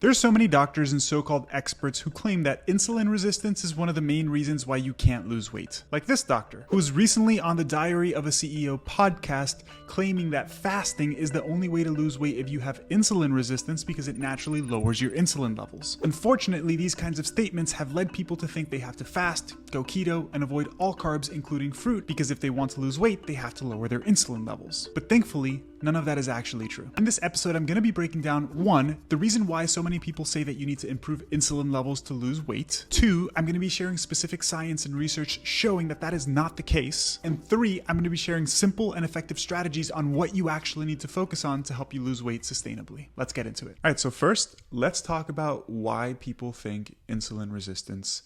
There's so many doctors and so-called experts who claim that insulin resistance is one of the main reasons why you can't lose weight. Like this doctor, who was recently on the Diary of a CEO podcast claiming that fasting is the only way to lose weight if you have insulin resistance because it naturally lowers your insulin levels. Unfortunately, these kinds of statements have led people to think they have to fast, go keto, and avoid all carbs including fruit because if they want to lose weight, they have to lower their insulin levels. But thankfully, none of that is actually true. In this episode, I'm going to be breaking down 1, the reason why so many people say that you need to improve insulin levels to lose weight. 2, I'm going to be sharing specific science and research showing that that is not the case. And 3, I'm going to be sharing simple and effective strategies on what you actually need to focus on to help you lose weight sustainably. Let's get into it. All right, so first, let's talk about why people think insulin resistance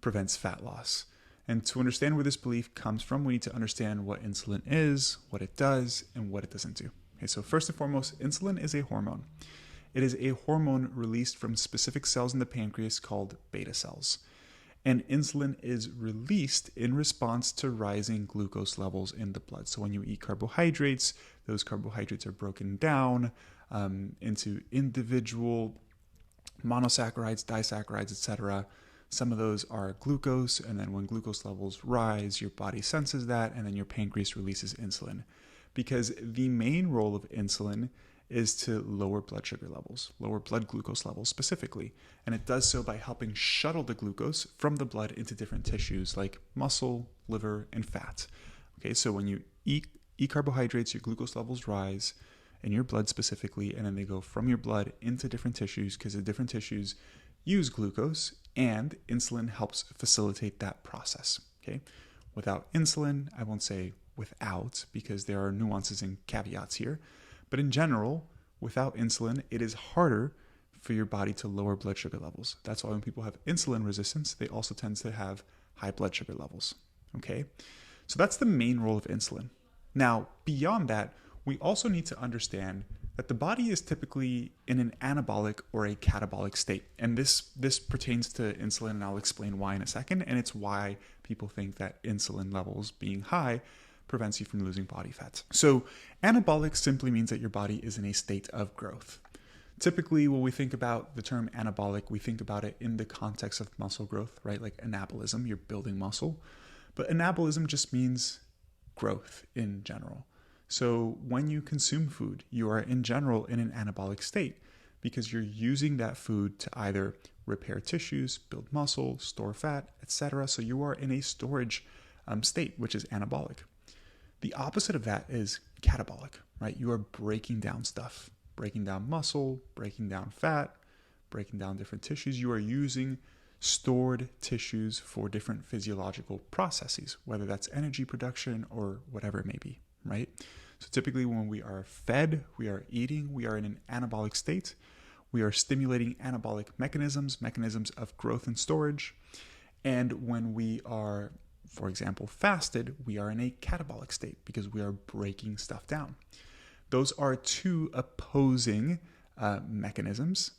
prevents fat loss. And to understand where this belief comes from, we need to understand what insulin is, what it does, and what it doesn't do. Okay, so first and foremost, insulin is a hormone. It is a hormone released from specific cells in the pancreas called beta cells. And insulin is released in response to rising glucose levels in the blood. So when you eat carbohydrates, those carbohydrates are broken down into individual monosaccharides, disaccharides, etc. Some of those are glucose, and then when glucose levels rise, your body senses that, and then your pancreas releases insulin. Because the main role of insulin is to lower blood sugar levels, lower blood glucose levels specifically. And it does so by helping shuttle the glucose from the blood into different tissues like muscle, liver, and fat. Okay, so when you eat carbohydrates, your glucose levels rise in your blood specifically, and then they go from your blood into different tissues because the different tissues use glucose, and insulin helps facilitate that process. Okay, without insulin, I won't say without because there are nuances and caveats here, but in general, without insulin, it is harder for your body to lower blood sugar levels. That's why when people have insulin resistance, they also tend to have high blood sugar levels. Okay, so that's the main role of insulin. Now, beyond that, we also need to understand that the body is typically in an anabolic or a catabolic state. And this pertains to insulin, and I'll explain why in a second. And it's why people think that insulin levels being high prevents you from losing body fat. So anabolic simply means that your body is in a state of growth. Typically, when we think about the term anabolic, we think about it in the context of muscle growth, right? Like anabolism, you're building muscle. But anabolism just means growth in general. So when you consume food, you are in general in an anabolic state because you're using that food to either repair tissues, build muscle, store fat, etc. So you are in a storage state, which is anabolic. The opposite of that is catabolic, right? You are breaking down stuff, breaking down muscle, breaking down fat, breaking down different tissues. You are using stored tissues for different physiological processes, whether that's energy production or whatever it may be, right? So typically when we are fed, we are eating, we are in an anabolic state. We are stimulating anabolic mechanisms of growth and storage. And when we are, for example, fasted, we are in a catabolic state because we are breaking stuff down. Those are two opposing mechanisms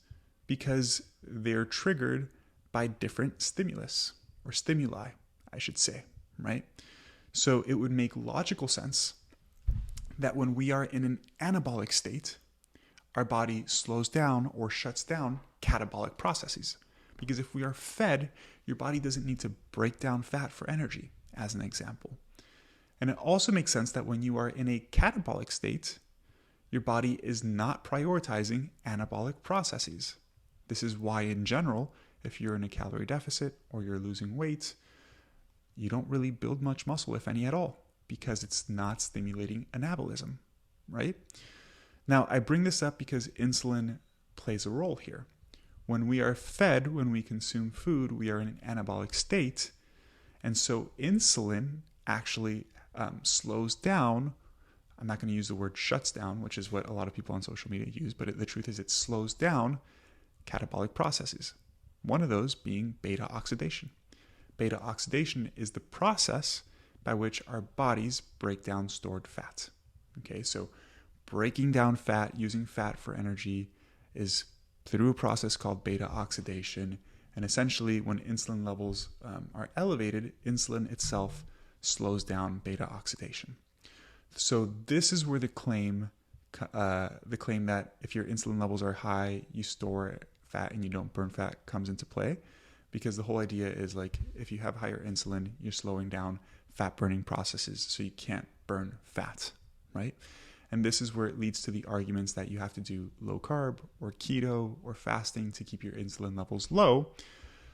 because they're triggered by different stimulus or stimuli, I should say, right? So it would make logical sense that when we are in an anabolic state, our body slows down or shuts down catabolic processes. Because if we are fed, your body doesn't need to break down fat for energy, as an example. And it also makes sense that when you are in a catabolic state, your body is not prioritizing anabolic processes. This is why, in general, if you're in a calorie deficit or you're losing weight, you don't really build much muscle, if any at all, because it's not stimulating anabolism, right? Now, I bring this up because insulin plays a role here. When we are fed, when we consume food, we are in an anabolic state. And so insulin actually slows down. I'm not going to use the word shuts down, which is what a lot of people on social media use, but the truth is it slows down catabolic processes. One of those being beta oxidation. Beta oxidation is the process by which our bodies break down stored fat. Okay, so breaking down fat, using fat for energy is through a process called beta oxidation. And essentially, when insulin levels are elevated, insulin itself slows down beta oxidation. So this is where the claim that if your insulin levels are high, you store fat and you don't burn fat comes into play, because the whole idea is like if you have higher insulin, you're slowing down fat burning processes, so you can't burn fat, right? And this is where it leads to the arguments that you have to do low carb or keto or fasting to keep your insulin levels low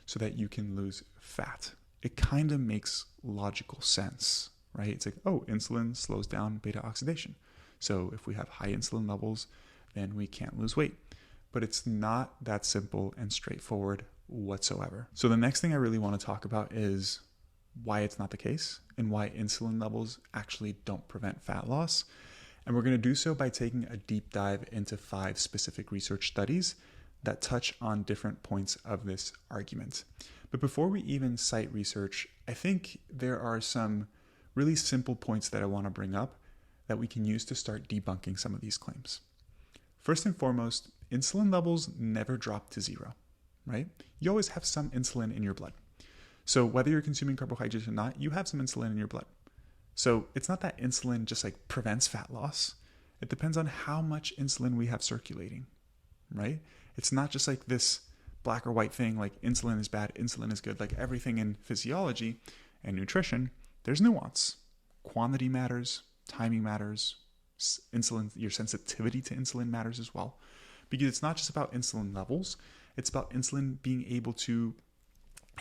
so that you can lose fat. It kind of makes logical sense, right? It's like, oh, insulin slows down beta oxidation. So if we have high insulin levels, then we can't lose weight. But it's not that simple and straightforward whatsoever. So the next thing I really want to talk about is why it's not the case and why insulin levels actually don't prevent fat loss. And we're going to do so by taking a deep dive into 5 specific research studies that touch on different points of this argument. But before we even cite research, I think there are some really simple points that I want to bring up that we can use to start debunking some of these claims. First and foremost, insulin levels never drop to zero, right? You always have some insulin in your blood. So whether you're consuming carbohydrates or not, you have some insulin in your blood. So it's not that insulin just like prevents fat loss. It depends on how much insulin we have circulating, right? It's not just like this black or white thing, like insulin is bad, insulin is good. Like everything in physiology and nutrition, there's nuance. Quantity matters, timing matters, insulin, your sensitivity to insulin matters as well. Because it's not just about insulin levels, it's about insulin being able to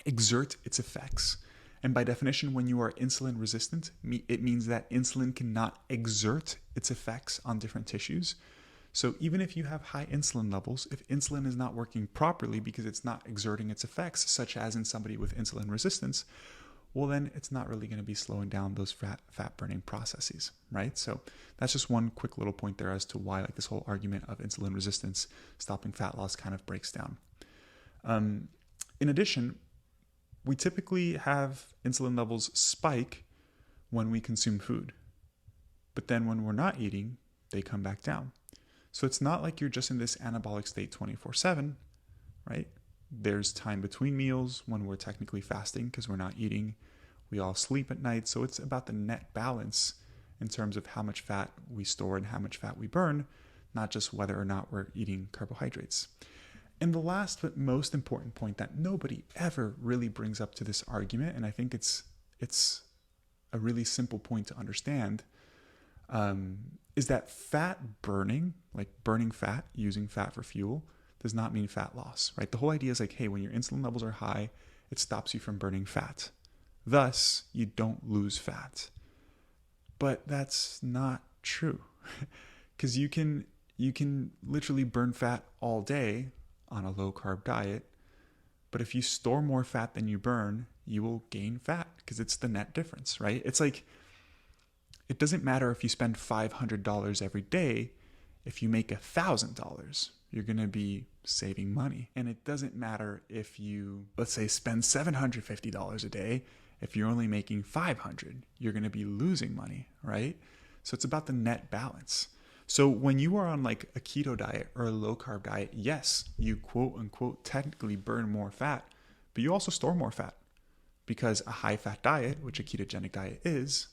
exert its effects. And by definition, when you are insulin resistant, it means that insulin cannot exert its effects on different tissues. So even if you have high insulin levels, if insulin is not working properly because it's not exerting its effects, such as in somebody with insulin resistance, well, then it's not really going to be slowing down those fat burning processes, right? So that's just one quick little point there as to why like this whole argument of insulin resistance stopping fat loss kind of breaks down. In addition, we typically have insulin levels spike when we consume food, but then when we're not eating, they come back down. So it's not like you're just in this anabolic state 24/7, right? There's time between meals when we're technically fasting because we're not eating. We all sleep at night. So it's about the net balance in terms of how much fat we store and how much fat we burn, not just whether or not we're eating carbohydrates. And the last but most important point that nobody ever really brings up to this argument, and I think it's a really simple point to understand, is that fat burning, like burning fat, using fat for fuel, does not mean fat loss, right? The whole idea is like, hey, when your insulin levels are high, it stops you from burning fat. Thus, you don't lose fat. But that's not true, because you can literally burn fat all day on a low carb diet, but if you store more fat than you burn, you will gain fat because it's the net difference, right? It's like, it doesn't matter if you spend $500 every day. If you make $1,000, you're going to be saving money. And it doesn't matter if you, let's say, spend $750 a day. If you're only making $500, you're going to be losing money, right? So it's about the net balance. So when you are on like a keto diet or a low carb diet, yes, you quote unquote technically burn more fat, but you also store more fat, because a high fat diet, which a ketogenic diet is,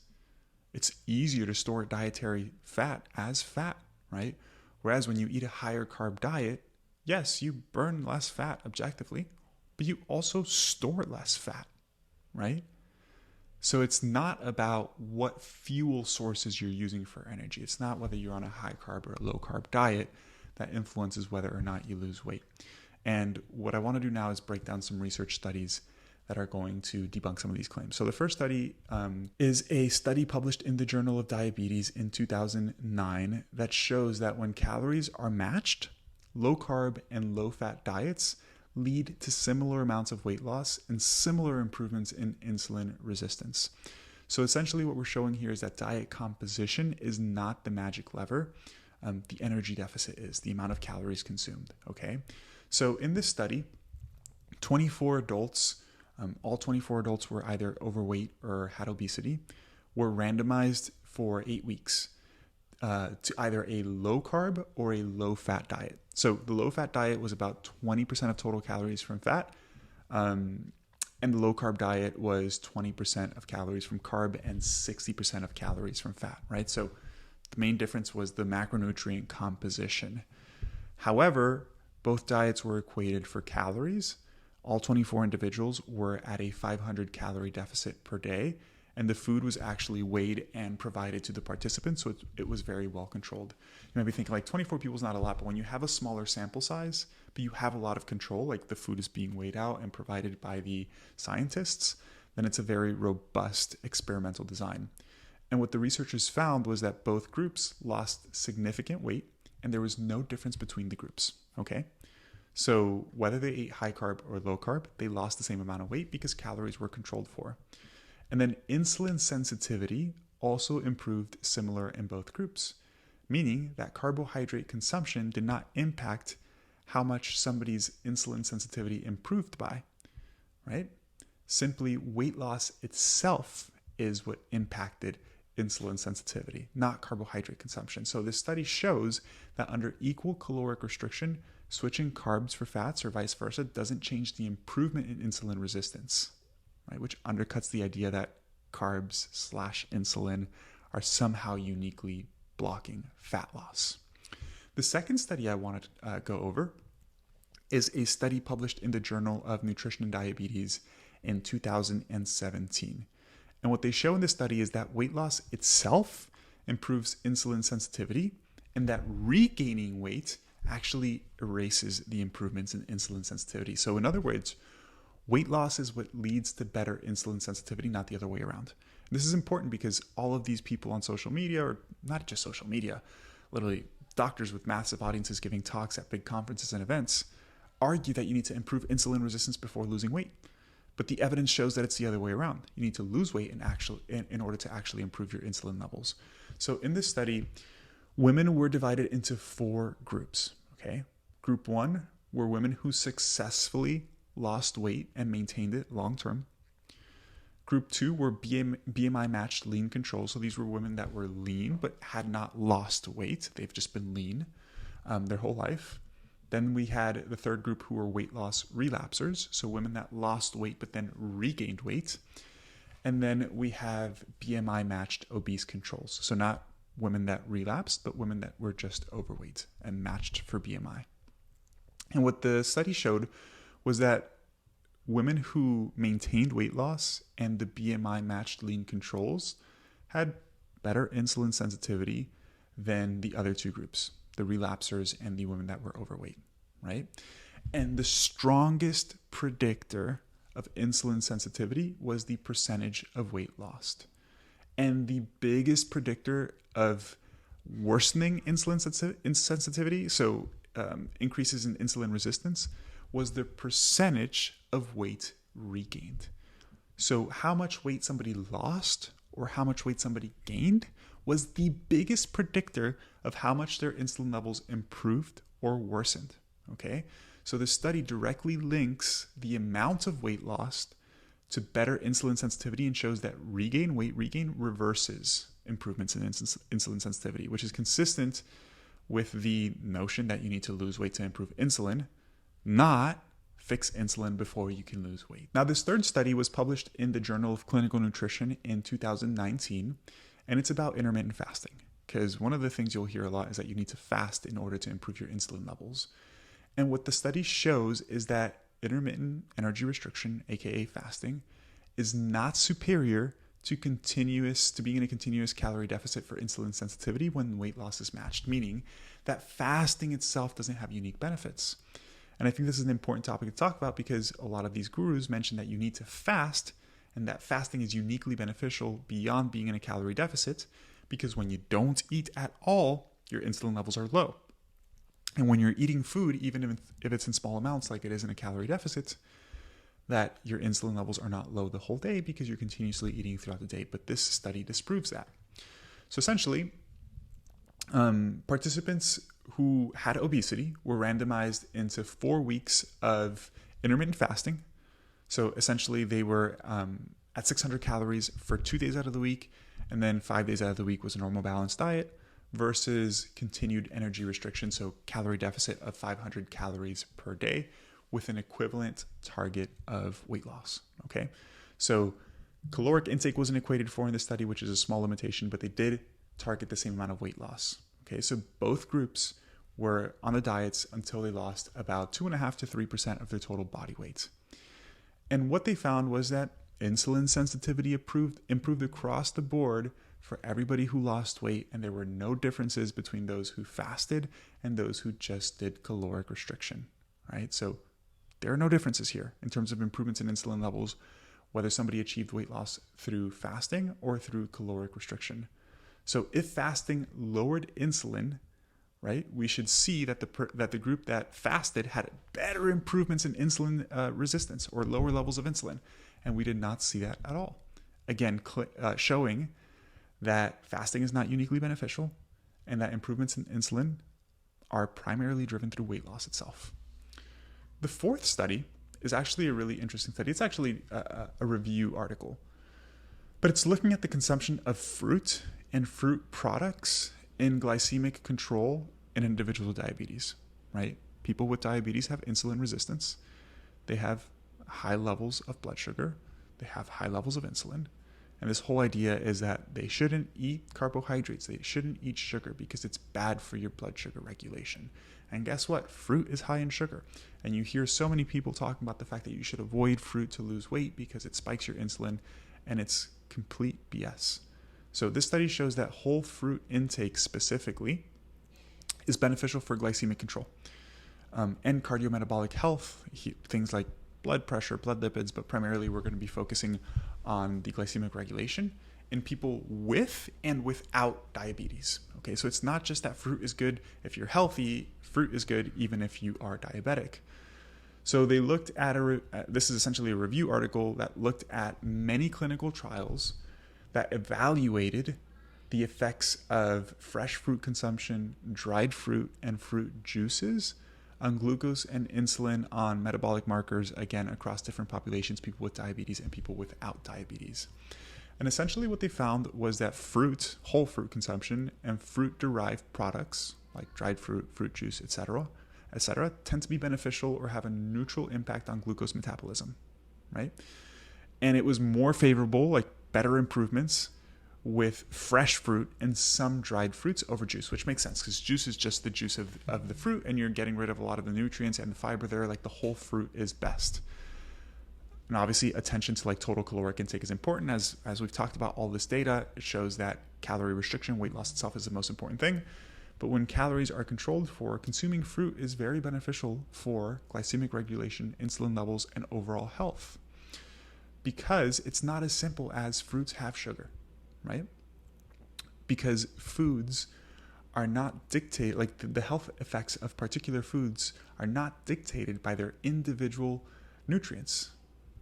it's easier to store dietary fat as fat, right? Whereas when you eat a higher carb diet, yes, you burn less fat objectively, but you also store less fat, right? So it's not about what fuel sources you're using for energy. It's not whether you're on a high carb or a low carb diet that influences whether or not you lose weight. And what I want to do now is break down some research studies that are going to debunk some of these claims. So the first study is a study published in the Journal of Diabetes in 2009 that shows that when calories are matched, low carb and low fat diets lead to similar amounts of weight loss and similar improvements in insulin resistance. So essentially what we're showing here is that diet composition is not the magic lever. The energy deficit is the amount of calories consumed, okay? So in this study, 24 adults, all 24 adults were either overweight or had obesity, were randomized for 8 weeks to either a low carb or a low fat diet. So the low fat diet was about 20% of total calories from fat, and the low carb diet was 20% of calories from carb and 60% of calories from fat, right? So the main difference was the macronutrient composition. However, Both diets were equated for calories. All 24 individuals were at a 500 calorie deficit per day, and the food was actually weighed and provided to the participants, so it was very well controlled. You might be thinking like 24 people is not a lot, but when you have a smaller sample size, but you have a lot of control, like the food is being weighed out and provided by the scientists, then it's a very robust experimental design. And what the researchers found was that both groups lost significant weight, and there was no difference between the groups, okay? So whether they ate high carb or low carb, they lost the same amount of weight because calories were controlled for. And then insulin sensitivity also improved similar in both groups, meaning that carbohydrate consumption did not impact how much somebody's insulin sensitivity improved by, right? Simply weight loss itself is what impacted insulin sensitivity, not carbohydrate consumption. So this study shows that under equal caloric restriction, switching carbs for fats or vice versa doesn't change the improvement in insulin resistance, right? Which undercuts the idea that carbs/insulin are somehow uniquely blocking fat loss. The second study I want to go over is a study published in the Journal of Nutrition and Diabetes in 2017. And what they show in this study is that weight loss itself improves insulin sensitivity, and that regaining weight actually erases the improvements in insulin sensitivity. So in other words, weight loss is what leads to better insulin sensitivity, not the other way around. This is important because all of these people on social media, or not just social media, literally doctors with massive audiences giving talks at big conferences and events, argue that you need to improve insulin resistance before losing weight. But the evidence shows that it's the other way around. You need to lose weight in order to actually improve your insulin levels. So in this study, women were divided into 4 groups. Okay, Group 1 were women who successfully lost weight and maintained it long term. Group 2 were BMI matched lean control. So these were women that were lean but had not lost weight. They've just been lean their whole life. Then we had the third group who were weight loss relapsers, so women that lost weight but then regained weight. And then we have BMI matched obese controls, so not women that relapsed, but women that were just overweight and matched for BMI. And what the study showed was that women who maintained weight loss and the BMI matched lean controls had better insulin sensitivity than the other 2 groups, the relapsers and the women that were overweight, right? And the strongest predictor of insulin sensitivity was the percentage of weight lost. And the biggest predictor of worsening insulin sensitivity, so increases in insulin resistance, was the percentage of weight regained. So how much weight somebody lost or how much weight somebody gained was the biggest predictor of how much their insulin levels improved or worsened, okay? So the study directly links the amount of weight lost to better insulin sensitivity and shows that weight regain reverses improvements in insulin sensitivity, which is consistent with the notion that you need to lose weight to improve insulin, not fix insulin before you can lose weight. Now, this third study was published in the Journal of Clinical Nutrition in 2019, and it's about intermittent fasting, because one of the things you'll hear a lot is that you need to fast in order to improve your insulin levels. And what the study shows is that intermittent energy restriction, aka fasting, is not superior to being in a continuous calorie deficit for insulin sensitivity when weight loss is matched, meaning that fasting itself doesn't have unique benefits. And I think this is an important topic to talk about because a lot of these gurus mention that you need to fast and that fasting is uniquely beneficial beyond being in a calorie deficit, because when you don't eat at all, your insulin levels are low. And when you're eating food, even if it's in small amounts like it is in a calorie deficit, that your insulin levels are not low the whole day because you're continuously eating throughout the day. But this study disproves that. So essentially, participants who had obesity were randomized into 4 weeks of intermittent fasting. So essentially, they were at 600 calories for 2 days out of the week, and then 5 days out of the week was a normal balanced diet, versus continued energy restriction, so calorie deficit of 500 calories per day with an equivalent target of weight loss, okay? So caloric intake wasn't equated for in this study, which is a small limitation, but they did target the same amount of weight loss, okay? So both groups were on the diets until they lost about 2.5 to 3% of their total body weight. And what they found was that insulin sensitivity improved across the board for everybody who lost weight, and there were no differences between those who fasted and those who just did caloric restriction, right? So there are no differences here in terms of improvements in insulin levels, whether somebody achieved weight loss through fasting or through caloric restriction. So if fasting lowered insulin, right, we should see that the group that fasted had better improvements in insulin resistance or lower levels of insulin. And we did not see that at all. Again, showing that fasting is not uniquely beneficial and that improvements in insulin are primarily driven through weight loss itself. The fourth study is actually a really interesting study. It's actually a review article, but it's looking at the consumption of fruit and fruit products in glycemic control in individuals with diabetes, right? People with diabetes have insulin resistance. They have high levels of blood sugar. They have high levels of insulin. And this whole idea is that they shouldn't eat carbohydrates. They shouldn't eat sugar because it's bad for your blood sugar regulation. And guess what? Fruit is high in sugar. And you hear so many people talking about the fact that you should avoid fruit to lose weight because it spikes your insulin, and it's complete BS. So this study shows that whole fruit intake specifically is beneficial for glycemic control and cardiometabolic health, things like blood pressure, blood lipids, but primarily we're going to be focusing on the glycemic regulation in people with and without diabetes. Okay, so it's not just that fruit is good if you're healthy, fruit is good even if you are diabetic. So they looked at this is essentially a review article that looked at many clinical trials that evaluated the effects of fresh fruit consumption, dried fruit, and fruit juices on glucose and insulin on metabolic markers, again, across different populations, people with diabetes and people without diabetes. And essentially what they found was that fruit, whole fruit consumption, and fruit-derived products, like dried fruit, fruit juice, etc., tend to be beneficial or have a neutral impact on glucose metabolism, right? And it was more favorable, like better improvements with fresh fruit and some dried fruits over juice, which makes sense because juice is just the juice of the fruit and you're getting rid of a lot of the nutrients and the fiber there. Like the whole fruit is best. And obviously attention to like total caloric intake is important. As we've talked about all this data, it shows that calorie restriction, weight loss itself is the most important thing. But when calories are controlled for, consuming fruit is very beneficial for glycemic regulation, insulin levels, and overall health. Because it's not as simple as fruits have sugar, right? Because foods are not dictated, like the health effects of particular foods are not dictated by their individual nutrients.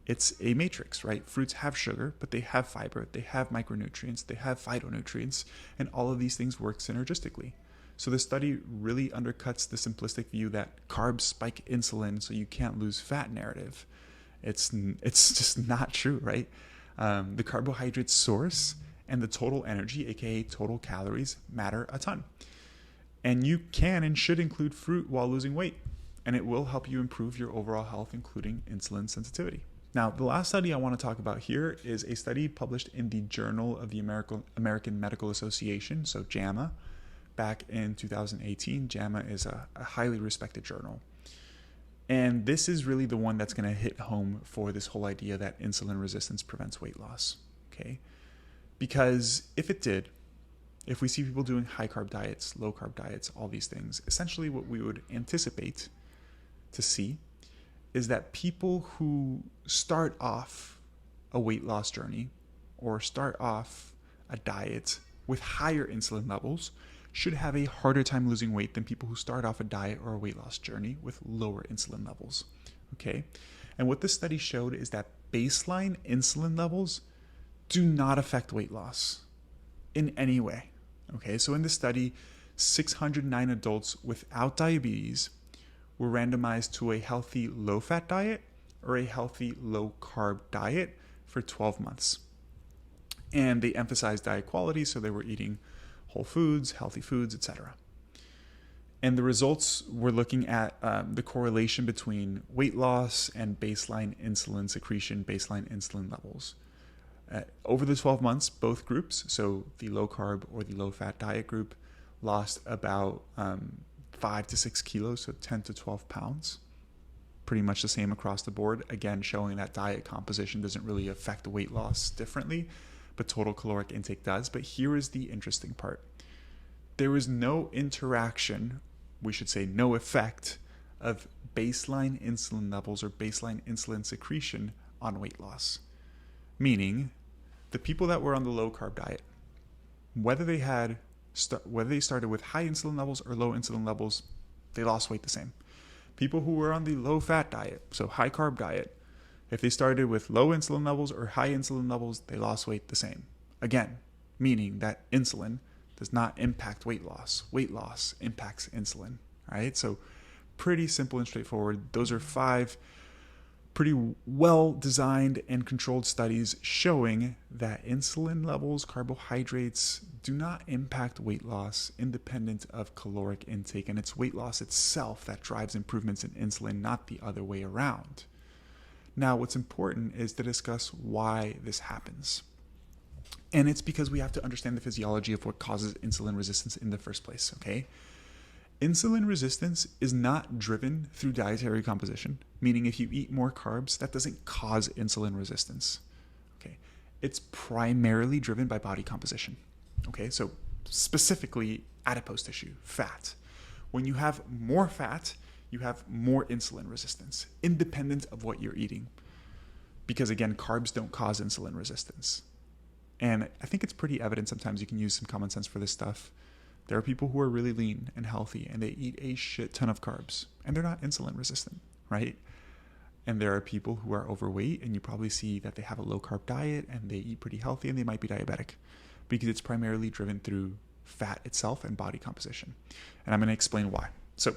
It's a matrix, right? Fruits have sugar, but they have fiber, they have micronutrients, they have phytonutrients, and all of these things work synergistically. So the study really undercuts the simplistic view that carbs spike insulin so you can't lose fat narrative. It's just not true, right? The carbohydrate source and the total energy, aka total calories, matter a ton. And you can and should include fruit while losing weight, and it will help you improve your overall health, including insulin sensitivity. Now, the last study I want to talk about here is a study published in the Journal of the American Medical Association, so JAMA, back in 2018. JAMA is a highly respected journal. And this is really the one that's going to hit home for this whole idea that insulin resistance prevents weight loss, okay? Because if it did, if we see people doing high carb diets, low carb diets, all these things, essentially what we would anticipate to see is that people who start off a weight loss journey or start off a diet with higher insulin levels should have a harder time losing weight than people who start off a diet or a weight loss journey with lower insulin levels, okay? And what this study showed is that baseline insulin levels do not affect weight loss in any way, okay? So in this study, 609 adults without diabetes were randomized to a healthy low-fat diet or a healthy low-carb diet for 12 months. And they emphasized diet quality, so they were eating whole foods, healthy foods, etc. And the results were looking at the correlation between weight loss and baseline insulin secretion, baseline insulin levels. Over the 12 months, both groups, so the low carb or the low fat diet group, lost about 5 to 6 kilos, so 10 to 12 pounds. Pretty much the same across the board. Again, showing that diet composition doesn't really affect weight loss differently, but total caloric intake does. But here is the interesting part. There is no interaction, we should say no effect, of baseline insulin levels or baseline insulin secretion on weight loss. Meaning, the people that were on the low carb diet, whether they started with high insulin levels or low insulin levels, they lost weight the same. People who were on the low fat diet, so high carb diet, if they started with low insulin levels or high insulin levels, they lost weight the same. Again, meaning that insulin does not impact weight loss. Weight loss impacts insulin. All right, so pretty simple and straightforward. Those are 5 pretty well designed and controlled studies showing that insulin levels, carbohydrates do not impact weight loss independent of caloric intake, and it's weight loss itself that drives improvements in insulin, not the other way around. Now, what's important is to discuss why this happens. And it's because we have to understand the physiology of what causes insulin resistance in the first place, okay? Insulin resistance is not driven through dietary composition, meaning if you eat more carbs, that doesn't cause insulin resistance. Okay, it's primarily driven by body composition. Okay, so specifically adipose tissue, fat. When you have more fat, you have more insulin resistance, independent of what you're eating. Because again, carbs don't cause insulin resistance. And I think it's pretty evident sometimes you can use some common sense for this stuff. There are people who are really lean and healthy and they eat a shit ton of carbs and they're not insulin resistant, right? And there are people who are overweight and you probably see that they have a low carb diet and they eat pretty healthy and they might be diabetic because it's primarily driven through fat itself and body composition. And I'm going to explain why. So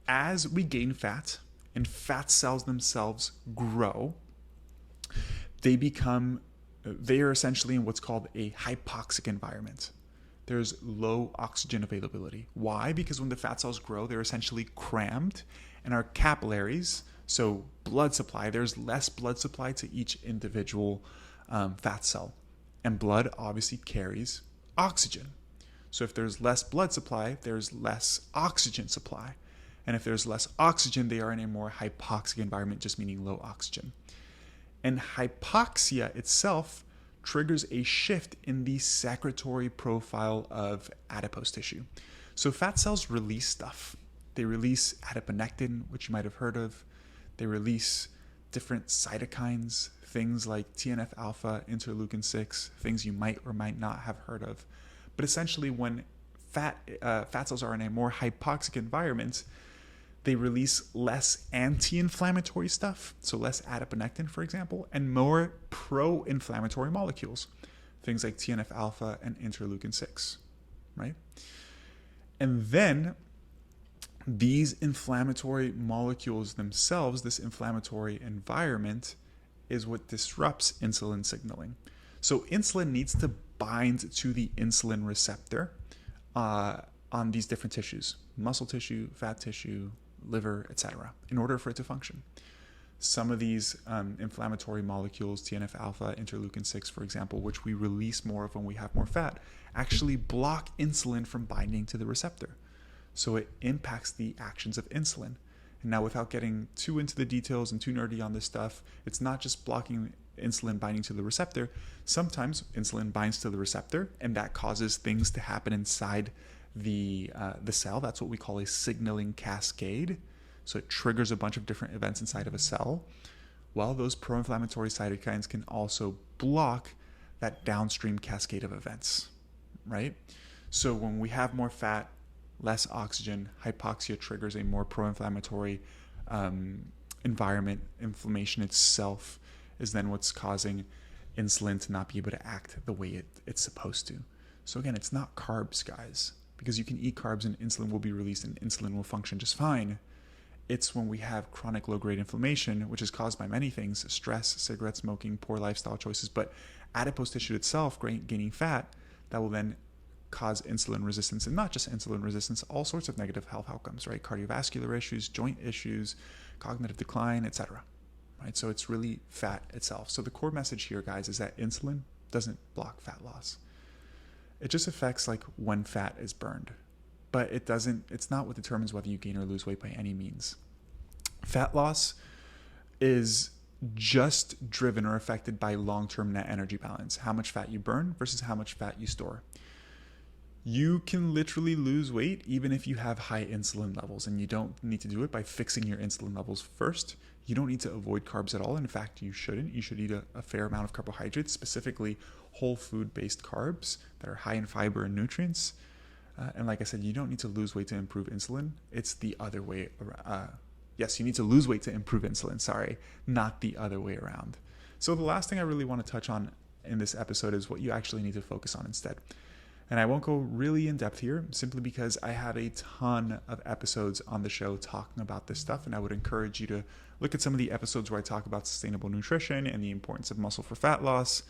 as we gain fat and fat cells themselves grow, they are essentially in what's called a hypoxic environment. There's low oxygen availability. Why? Because when the fat cells grow, they're essentially crammed, and our capillaries, so blood supply, there's less blood supply to each individual fat cell. And blood obviously carries oxygen. So if there's less blood supply, there's less oxygen supply. And if there's less oxygen, they are in a more hypoxic environment, just meaning low oxygen. And hypoxia itself triggers a shift in the secretory profile of adipose tissue. So fat cells release stuff. They release adiponectin, which you might have heard of. They release different cytokines, things like TNF-alpha, interleukin 6, things you might or might not have heard of. But essentially when fat cells are in a more hypoxic environment, they release less anti-inflammatory stuff, so less adiponectin, for example, and more pro-inflammatory molecules, things like TNF-alpha and interleukin 6, right? And then these inflammatory molecules themselves, this inflammatory environment, is what disrupts insulin signaling. So insulin needs to bind to the insulin receptor on these different tissues, muscle tissue, fat tissue, liver, etc., in order for it to function. Some of these inflammatory molecules, TNF-alpha, interleukin 6, for example, which we release more of when we have more fat, actually block insulin from binding to the receptor. So it impacts the actions of insulin. And now, without getting too into the details and too nerdy on this stuff, it's not just blocking insulin binding to the receptor. Sometimes insulin binds to the receptor, and that causes things to happen inside the cell. That's what we call a signaling cascade. So it triggers a bunch of different events inside of a cell. Well, those pro-inflammatory cytokines can also block that downstream cascade of events, right? So when we have more fat, less oxygen, hypoxia triggers a more pro-inflammatory environment. Inflammation itself is then what's causing insulin to not be able to act the way it's supposed to. So again, it's not carbs, guys, because you can eat carbs and insulin will be released and insulin will function just fine. It's when we have chronic low-grade inflammation, which is caused by many things, stress, cigarette smoking, poor lifestyle choices, but adipose tissue itself gaining fat, that will then cause insulin resistance, and not just insulin resistance, all sorts of negative health outcomes, right? Cardiovascular issues, joint issues, cognitive decline, etc. Right? So it's really fat itself. So the core message here, guys, is that insulin doesn't block fat loss. It just affects like when fat is burned, but it's not what determines whether you gain or lose weight by any means. Fat loss is just driven or affected by long-term net energy balance, how much fat you burn versus how much fat you store. You can literally lose weight even if you have high insulin levels, and you don't need to do it by fixing your insulin levels first. You don't need to avoid carbs at all. In fact, you shouldn't. You should eat a fair amount of carbohydrates, specifically whole food-based carbs that are high in fiber and nutrients. And like I said, you don't need to lose weight to improve insulin. It's the other way around. Yes, you need to lose weight to improve insulin, not the other way around. So the last thing I really want to touch on in this episode is what you actually need to focus on instead. And I won't go really in depth here simply because I have a ton of episodes on the show talking about this stuff. And I would encourage you to look at some of the episodes where I talk about sustainable nutrition and the importance of muscle for fat loss.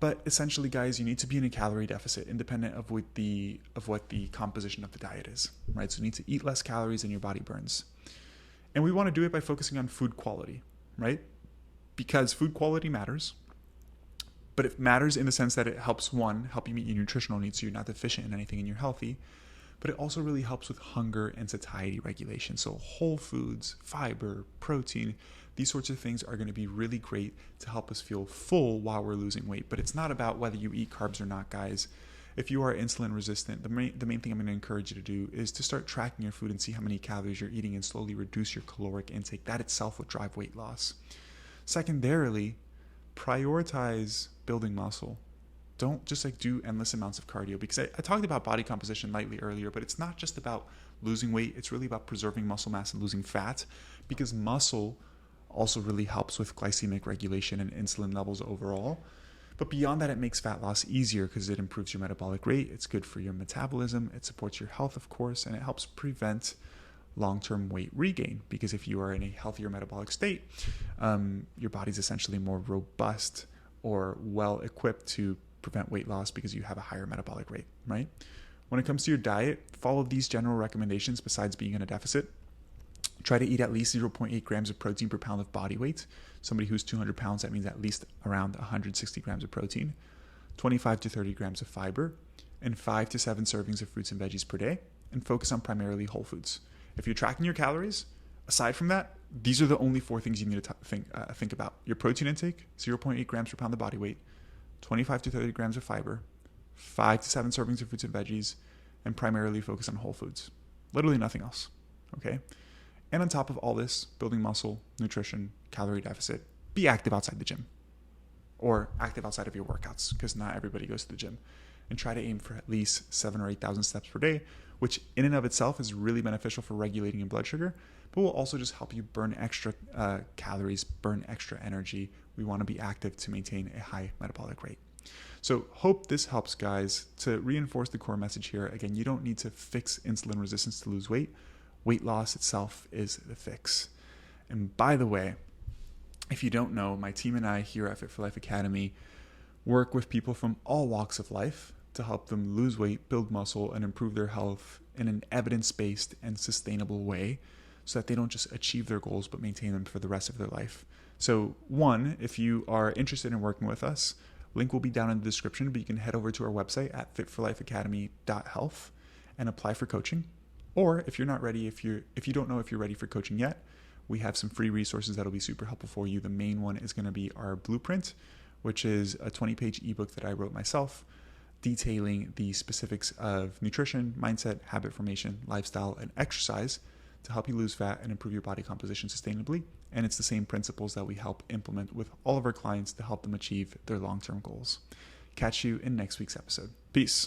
But essentially, guys, you need to be in a calorie deficit independent of what the composition of the diet is, right? So you need to eat less calories than your body burns. And we want to do it by focusing on food quality, right? Because food quality matters. But it matters in the sense that it helps, help you meet your nutritional needs so you're not deficient in anything and you're healthy. But it also really helps with hunger and satiety regulation. So whole foods, fiber, protein, these sorts of things are going to be really great to help us feel full while we're losing weight. But it's not about whether you eat carbs or not, guys. If you are insulin resistant, the main thing I'm going to encourage you to do is to start tracking your food and see how many calories you're eating and slowly reduce your caloric intake. That itself will drive weight loss. Secondarily, prioritize building muscle. Don't just do endless amounts of cardio, because I talked about body composition lightly earlier, but it's not just about losing weight. It's really about preserving muscle mass and losing fat, because muscle also really helps with glycemic regulation and insulin levels overall. But beyond that, it makes fat loss easier because it improves your metabolic rate. It's good for your metabolism. It supports your health, of course, and it helps prevent long-term weight regain, because if you are in a healthier metabolic state, your body's essentially more robust or well-equipped to prevent weight loss because you have a higher metabolic rate, right? When it comes to your diet, follow these general recommendations besides being in a deficit. Try to eat at least 0.8 grams of protein per pound of body weight. Somebody who's 200 pounds, that means at least around 160 grams of protein, 25 to 30 grams of fiber, and 5 to 7 servings of fruits and veggies per day, and focus on primarily whole foods. If you're tracking your calories, aside from that, these are the only 4 things you need to think about. Your protein intake, 0.8 grams per pound of body weight, 25 to 30 grams of fiber, 5 to 7 servings of fruits and veggies, and primarily focus on whole foods. Literally nothing else, okay? And on top of all this, building muscle, nutrition, calorie deficit, be active outside the gym, or active outside of your workouts, because not everybody goes to the gym. And try to aim for at least 7,000 or 8,000 steps per day, which in and of itself is really beneficial for regulating your blood sugar, but will also just help you burn extra calories, burn extra energy. We want to be active to maintain a high metabolic rate. So hope this helps, guys. To reinforce the core message here, again, you don't need to fix insulin resistance to lose weight. Weight loss itself is the fix. And by the way, if you don't know, my team and I here at Fit for Life Academy work with people from all walks of life to help them lose weight, build muscle, and improve their health in an evidence-based and sustainable way so that they don't just achieve their goals but maintain them for the rest of their life. So one, if you are interested in working with us, link will be down in the description, but you can head over to our website at fitforlifeacademy.health and apply for coaching. Or if you're not ready, if you don't know if you're ready for coaching yet, we have some free resources that'll be super helpful for you. The main one is going to be our blueprint, which is a 20-page ebook that I wrote myself, detailing the specifics of nutrition, mindset, habit formation, lifestyle, and exercise to help you lose fat and improve your body composition sustainably. And it's the same principles that we help implement with all of our clients to help them achieve their long-term goals. Catch you in next week's episode. Peace.